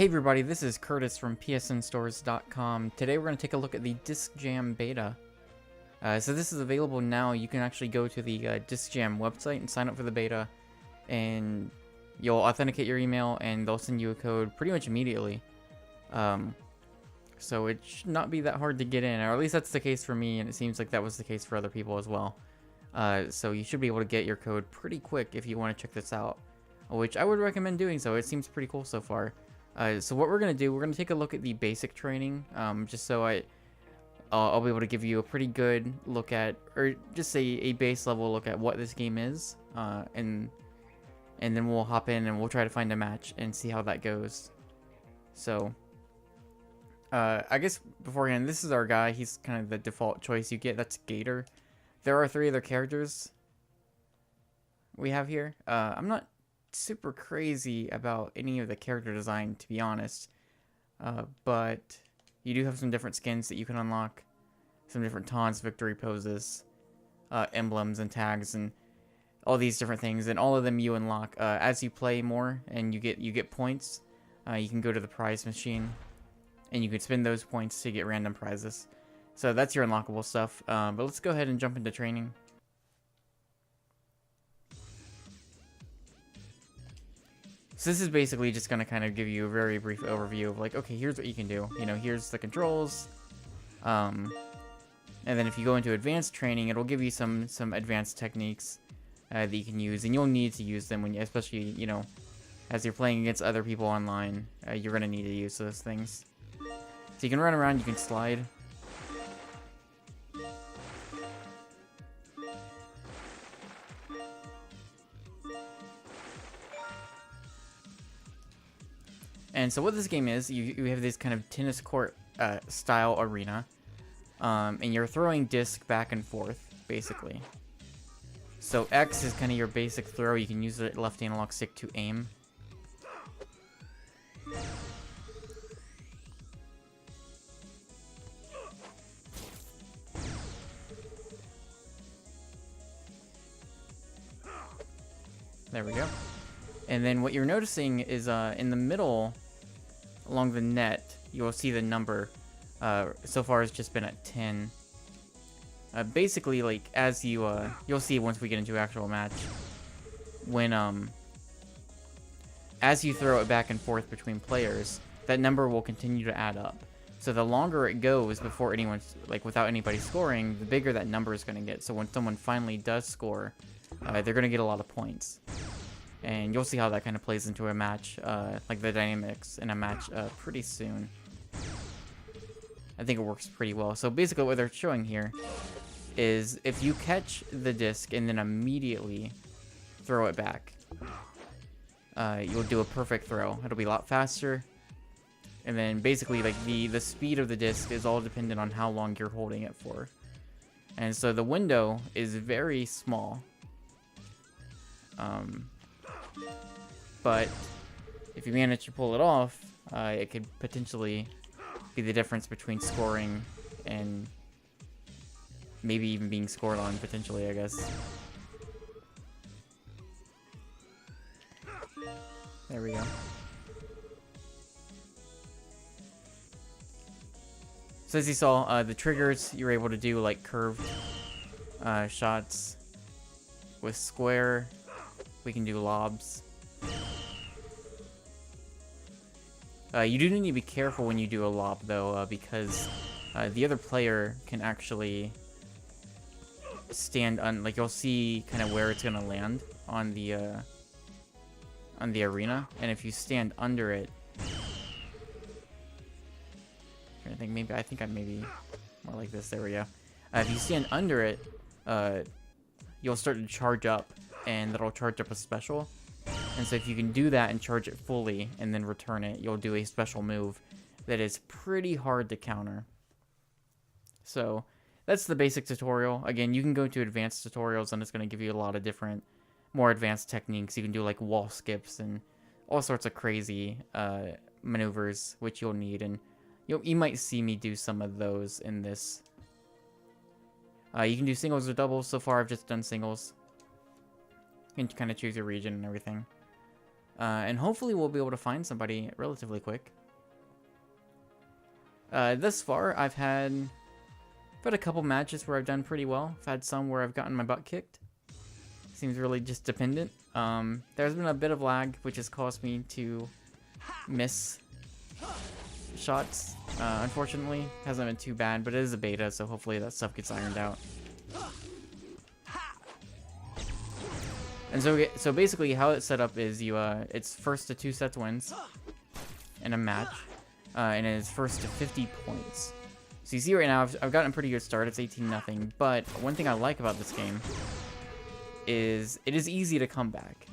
Hey everybody, this is Curtis from PSNStores.com. Today we're going to take a look at the Disc Jam beta. So this is available now. You can actually go to the Disc Jam website and sign up for the beta, and you'll authenticate your email and they'll send you a code pretty much immediately. So it should not be that hard to get in, or at least that's the case for me, and it seems like that was the case for other people as well. So you should be able to get your code pretty quick if you want to check this out, which I would recommend doing so. It seems pretty cool so far. So what we're going to do, we're going to take a look at the basic training, just so I'll be able to give you a pretty good look at, or just a base level look at what this game is, and then we'll hop in and we'll try to find a match and see how that goes. So, I guess beforehand, this is our guy. He's kind of the default choice you get. That's Gator. There are 3 other characters we have here. I'm not super crazy about any of the character design, to be honest, but you do have some different skins that you can unlock, some different taunts, victory poses, emblems and tags, and all these different things, and all of them you unlock as you play more, and you get points. You can go to the prize machine and you can spend those points to get random prizes. So that's your unlockable stuff, but let's go ahead and jump into training. So this is basically just going to kind of give you a very brief overview of, like, okay, here's what you can do. You know, here's the controls. And then if you go into advanced training, it'll give you some advanced techniques that you can use. And you'll need to use them when you, especially, you know, as you're playing against other people online, you're going to need to use those things. So you can run around, you can slide. And so what this game is, you have this kind of tennis court style arena, and you're throwing disc back and forth, basically. So X is kind of your basic throw. You can use the left analog stick to aim. There we go. And then what you're noticing is in the middle, along the net, you'll see the number. So far it's just been at 10. Basically, like, as you'll see once we get into actual match, when as you throw it back and forth between players, that number will continue to add up. So the longer it goes before anyone's, like, without anybody scoring, the bigger that number is going to get. So when someone finally does score, they're going to get a lot of points. And you'll see how that kind of plays into a match, like the dynamics in a match pretty soon. I think it works pretty well. So basically what they're showing here is if you catch the disc and then immediately throw it back, you'll do a perfect throw. It'll be a lot faster. And then basically, like, the speed of the disc is all dependent on how long you're holding it for. And so the window is very small. But if you manage to pull it off, it could potentially be the difference between scoring and maybe even being scored on, potentially, I guess. There we go. So as you saw, the triggers, you're able to do, like, curved shots. With square, we can do lobs. You do need to be careful when you do a lob, though, because the other player can actually stand on, like, you'll see kind of where it's gonna land on the arena, and if you stand under it, I think I'm maybe more like this. There we go. If you stand under it, you'll start to charge up, and that'll charge up a special. And so if you can do that and charge it fully and then return it, you'll do a special move that is pretty hard to counter. So that's the basic tutorial. Again, you can go to advanced tutorials and it's going to give you a lot of different, more advanced techniques. You can do, like, wall skips and all sorts of crazy maneuvers, which you'll need. And you might see me do some of those in this. You can do singles or doubles. So far I've just done singles. You can kind of choose your region and everything. And hopefully we'll be able to find somebody relatively quick. Thus far, I've had a couple matches where I've done pretty well. I've had some where I've gotten my butt kicked. Seems really just dependent. There's been a bit of lag, which has caused me to miss shots. Unfortunately, hasn't been too bad, but it is a beta, so hopefully that stuff gets ironed out. And so basically how it's set up is it's first to 2 sets wins in a match, and it's first to 50 points. So you see right now I've gotten a pretty good start. It's 18-0. But one thing I like about this game is it is easy to come back.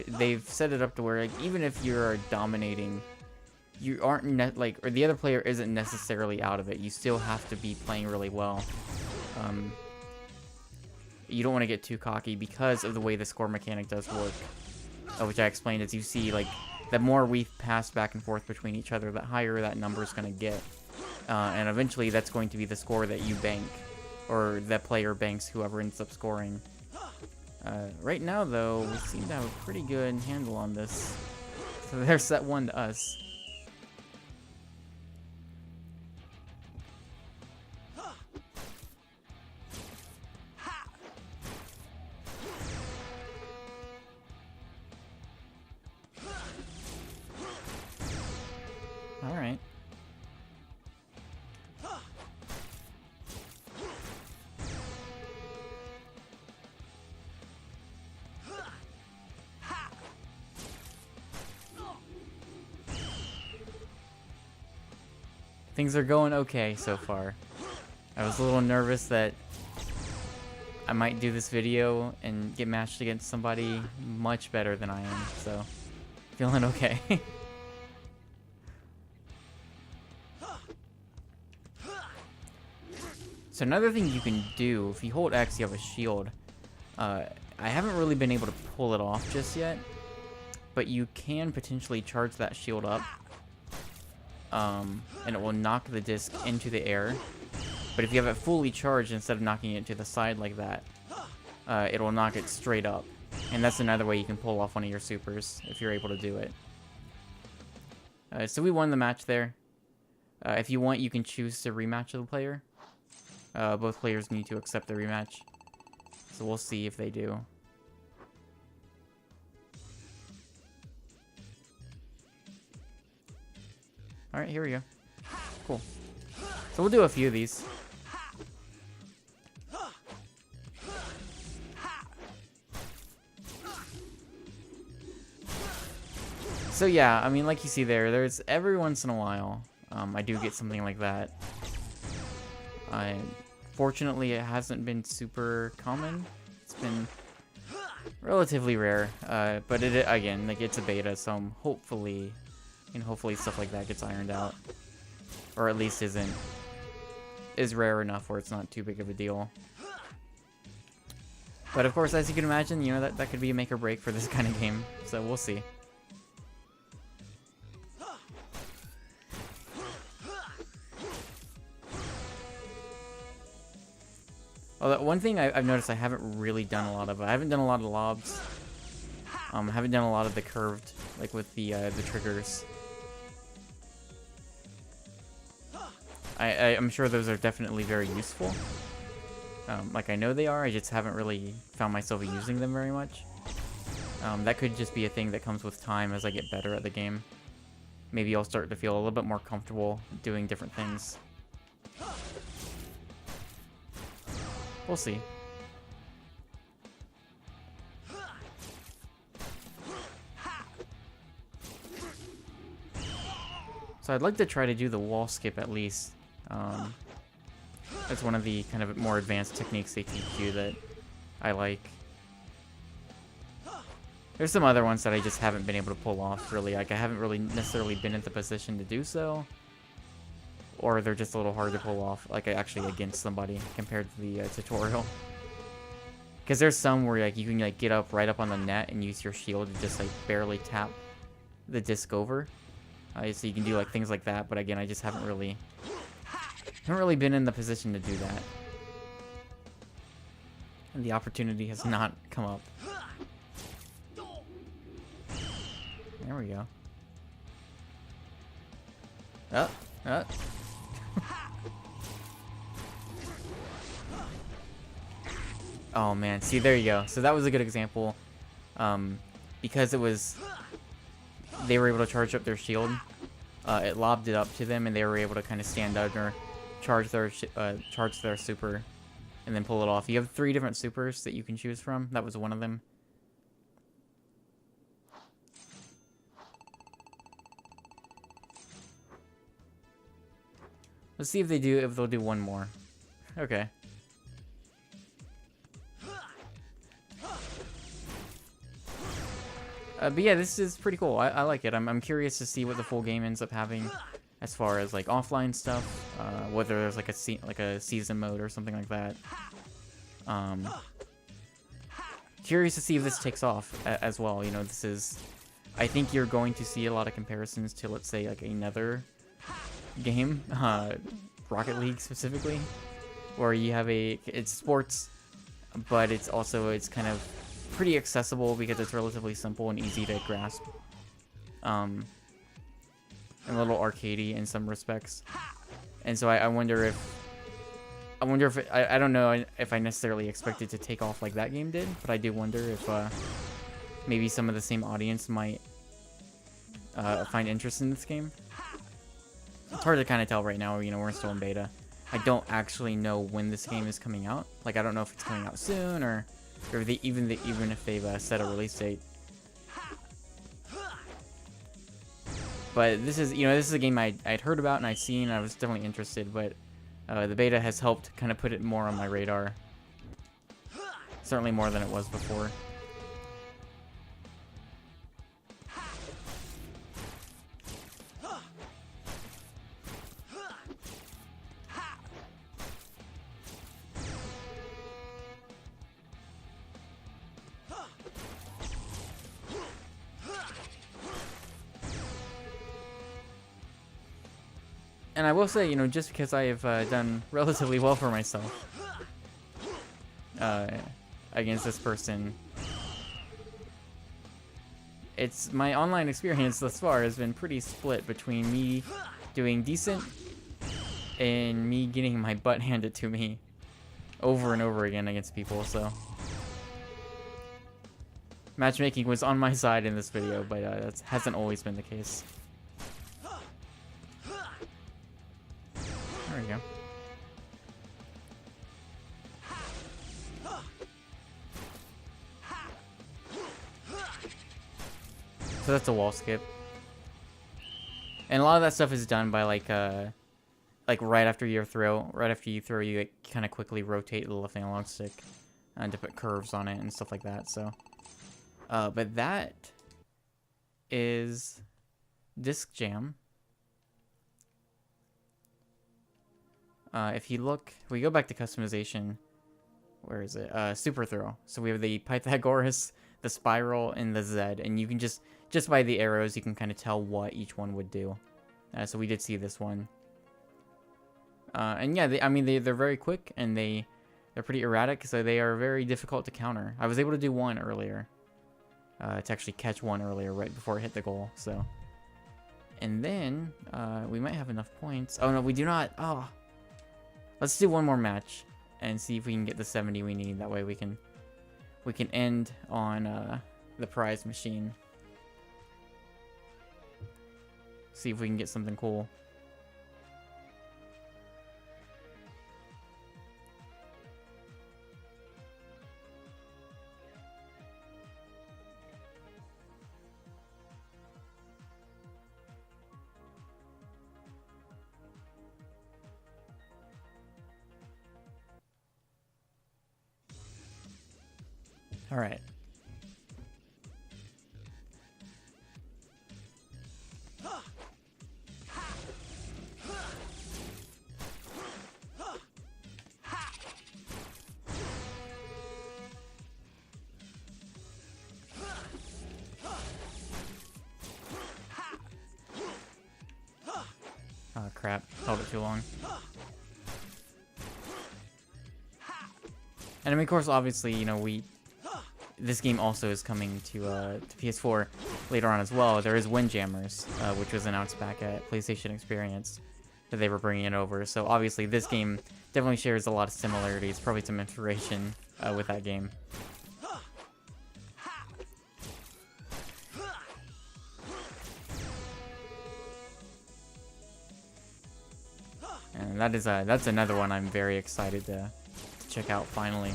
They've set it up to where, like, even if you're dominating, you aren't or the other player isn't necessarily out of it. You still have to be playing really well. You don't want to get too cocky because of the way the score mechanic does work, which I explained. As you see, like, the more we pass back and forth between each other, the higher that number is going to get, and eventually that's going to be the score that you bank, or that player banks whoever ends up scoring. Right now, though, we seem to have a pretty good handle on this. So they're set 1 to us. Alright. Things are going okay so far. I was a little nervous that I might do this video and get matched against somebody much better than I am, so feeling okay. So another thing you can do, if you hold X, you have a shield. I haven't really been able to pull it off just yet, but you can potentially charge that shield up, and it will knock the disc into the air. But if you have it fully charged, instead of knocking it to the side like that, it will knock it straight up. And that's another way you can pull off one of your supers, if you're able to do it. So we won the match there. If you want, you can choose to rematch the player. Both players need to accept the rematch. So we'll see if they do. Alright, here we go. Cool. So we'll do a few of these. So yeah, I mean, like you see there's every once in a while, I do get something like that. Fortunately, it hasn't been super common. It's been relatively rare, but again, like, it's a beta, so hopefully stuff like that gets ironed out, or at least is rare enough where it's not too big of a deal. But of course, as you can imagine, that could be a make or break for this kind of game. So we'll see. Although one thing I've noticed I haven't really done a lot of. I haven't done a lot of lobs. I haven't done a lot of the curved, like with the triggers. I'm sure those are definitely very useful. Like, I know they are, I just haven't really found myself using them very much. That could just be a thing that comes with time as I get better at the game. Maybe I'll start to feel a little bit more comfortable doing different things. We'll see. So I'd like to try to do the wall skip at least. That's one of the kind of more advanced techniques they teach you that I like. There's some other ones that I just haven't been able to pull off, really. Like, I haven't really necessarily been in the position to do so. Or they're just a little hard to pull off, like, actually against somebody compared to the tutorial. Because there's some where, like, you can, like, get up right up on the net and use your shield to just, like, barely tap the disc over. So you can do, like, things like that, but again, I just haven't really been in the position to do that. And the opportunity has not come up. There we go. Oh, oh. Oh man, see, there you go. So that was a good example. Because it was, they were able to charge up their shield. It lobbed it up to them, and they were able to kind of stand under, charge their super, and then pull it off. You have 3 different supers that you can choose from. That was one of them. Let's see if they'll do one more. Okay. But yeah, this is pretty cool. I like it. I'm curious to see what the full game ends up having, as far as like offline stuff. Whether there's like a season mode or something like that. Curious to see if this takes off as well. You know, this is. I think you're going to see a lot of comparisons to, let's say, like another game, Rocket League specifically, where you have it's sports, but it's kind of pretty accessible because it's relatively simple and easy to grasp, and a little arcadey in some respects. And so I wonder if I don't know if I necessarily expected to take off like that game did, but I do wonder if maybe some of the same audience might find interest in this game. It's hard to kind of tell right now. You know, we're still in beta. I don't actually know when this game is coming out. Like, I don't know if it's coming out soon or even if they've set a release date. But this is a game I'd heard about and I'd seen. And I was definitely interested, but the beta has helped kind of put it more on my radar. Certainly more than it was before. And I will say, you know, just because I have done relatively well for myself against this person, my online experience thus far has been pretty split between me doing decent and me getting my butt handed to me over and over again against people. So matchmaking was on my side in this video, but that hasn't always been the case. There we go. So that's a wall skip. And a lot of that stuff is done by like right after you throw, you like, kind of quickly rotate the left analog stick to put curves on it and stuff like that. So, but that is Disc Jam. If we go back to customization, where is it? Super Throw. So we have the Pythagoras, the Spiral, and the Z, and you can just by the arrows, you can kind of tell what each one would do. So we did see this one. And yeah, they're very quick, and they're pretty erratic, so they are very difficult to counter. I was able to do one earlier, to actually catch one earlier right before it hit the goal, so. And then, we might have enough points. Oh no, we do not. Oh. Let's do one more match and see if we can get the 70 we need. That way we can end on the prize machine. See if we can get something cool. All right. Oh crap, held it too long. And I mean, of course, obviously, you know, this game also is coming to PS4 later on as well. There is Windjammers, which was announced back at PlayStation Experience, that they were bringing it over. So obviously this game definitely shares a lot of similarities, probably some inspiration with that game. And that's another one I'm very excited to check out finally.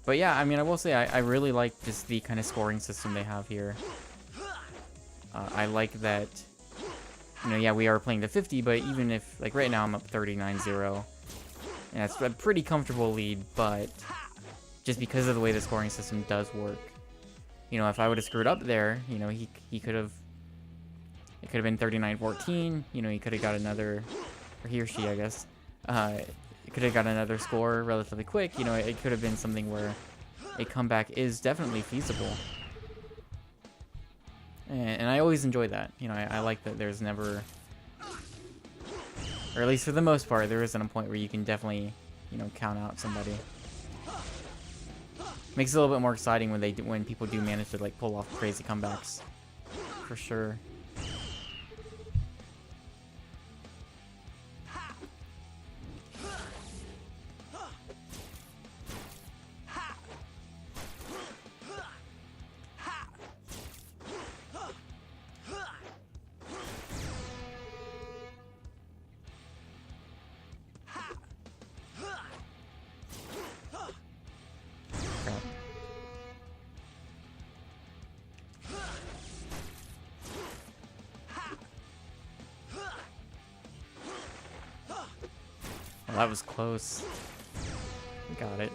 But yeah, I mean, I will say I really like just the kind of scoring system they have here. I like that, you know, yeah, we are playing to 50, but even if, like right now I'm up 39-0, and that's a pretty comfortable lead, but just because of the way the scoring system does work, you know, if I would have screwed up there, you know, he could have, it could have been 39-14, you know, he could have got another, or he or she, I guess, it could have got another score relatively quick. You know, it could have been something where a comeback is definitely feasible. And I always enjoy that. You know, I like that there's never, or at least for the most part, there isn't a point where you can definitely, you know, count out somebody. Makes it a little bit more exciting when people do manage to like pull off crazy comebacks, for sure. Well, that was close. Got it.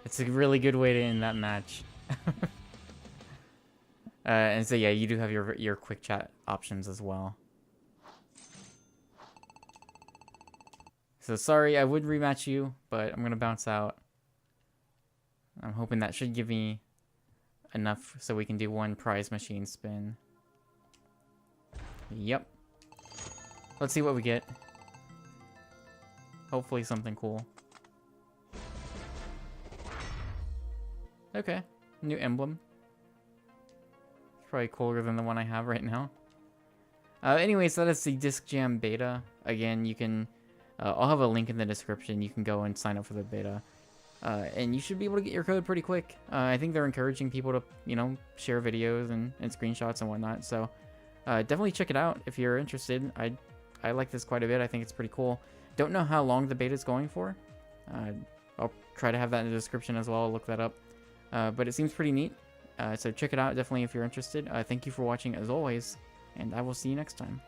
It's a really good way to end that match. And so yeah, you do have your quick chat options as well. So sorry, I would rematch you, but I'm gonna bounce out. I'm hoping that should give me enough so we can do one prize machine spin. Yep. Let's see what we get. Hopefully something cool. Okay, new emblem. It's probably cooler than the one I have right now. Anyways, that is the Disc Jam beta. Again, you can... I'll have a link in the description. You can go and sign up for the beta. And you should be able to get your code pretty quick. I think they're encouraging people to, you know, share videos and screenshots and whatnot. So definitely check it out if you're interested. I like this quite a bit. I think it's pretty cool. Don't know how long the beta is going for. I'll try to have that in the description as well. I'll look that up. But it seems pretty neat. So check it out definitely if you're interested. Thank you for watching as always. And I will see you next time.